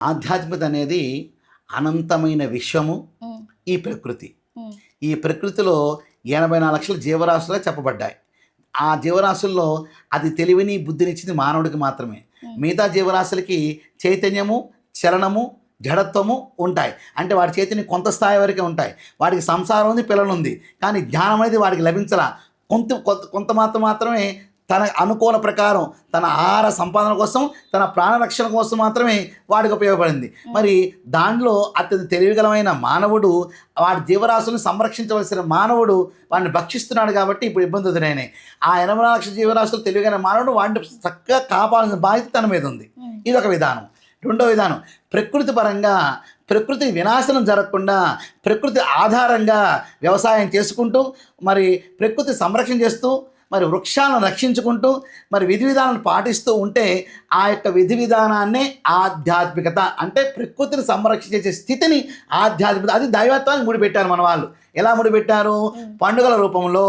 ఆధ్యాత్మికత అనేది అనంతమైన విశ్వము. హ్మ్. ఈ ప్రకృతి. హ్మ్. ఈ ప్రకృతిలో 84 లక్షల జీవరాశులుగా చెప్పబడ్డాయి. ఆ జీవరాశుల్లో అది తెలివిని, బుద్ధినిచ్చింది మానవుడికి మాత్రమే. హ్మ్. మిగతా జీవరాశులకి చైతన్యము, చలనము, జడత్వము ఉంటాయి. అంటే వాడి చైతన్యం కొంత స్థాయి వరకే ఉంటాయి. వాడికి సంసారం ఉంది, పిల్లలుంది. కానీ జ్ఞానం అనేది వాడికి లభించలా. కొంత మాత్రమే తన అనుకూల ప్రకారం తన ఆహార సంపాదన కోసం, తన ప్రాణరక్షణ కోసం మాత్రమే వాడికి ఉపయోగపడింది. మరి దానిలో అత్యంత తెలివిగలమైన మానవుడు, వాడి జీవరాశులను సంరక్షించవలసిన మానవుడు వాడిని భక్షిస్తున్నాడు కాబట్టి ఇప్పుడు ఇబ్బంది ఎదురైనాయి. ఆ 84 లక్షల జీవరాశులు తెలివిగల మానవుడు వాడిని చక్కగా కాపాడాల్సిన బాధ్యత తన మీద ఉంది. ఇది ఒక విధానం. రెండో విధానం, ప్రకృతి పరంగా ప్రకృతి వినాశనం జరగకుండా ప్రకృతి ఆధారంగా వ్యవసాయం చేసుకుంటూ, మరి ప్రకృతి సంరక్షణ చేస్తూ, మరి వృక్షాలను రక్షించుకుంటూ, మరి విధి విధానాలను పాటిస్తూ ఉంటే ఆ యొక్క విధి విధానాన్నే ఆధ్యాత్మికత అంటే ప్రకృతిని సంరక్షించే స్థితిని ఆధ్యాత్మికత, అది దైవత్వానికి ముడిపెట్టారు మన వాళ్ళు. ఎలా ముడిపెట్టారు? పండుగల రూపంలో.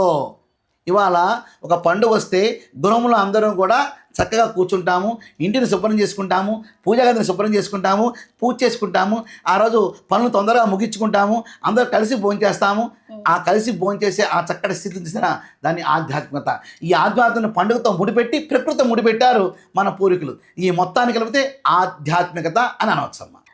ఇవాళ ఒక పండుగ వస్తే గృహంలో అందరం కూడా చక్కగా కూర్చుంటాము, ఇంటిని శుభ్రం చేసుకుంటాము, పూజా గదిని శుభ్రం చేసుకుంటాము, పూజ చేసుకుంటాము. ఆ రోజు పనులు తొందరగా ముగించుకుంటాము, అందరూ కలిసి భోంచేస్తాము. ఆ కలిసి భోంచేసే ఆ చక్కటి స్థితిని చూసిన దాన్ని ఆధ్యాత్మికత. ఈ ఆధ్యాత్మిక పండుగతో ముడిపెట్టి ప్రకృతి ముడిపెట్టారు మన పూర్వీకులు. ఈ మొత్తాన్ని కలిపితే ఆధ్యాత్మికత అని అనవచ్చమ్మా.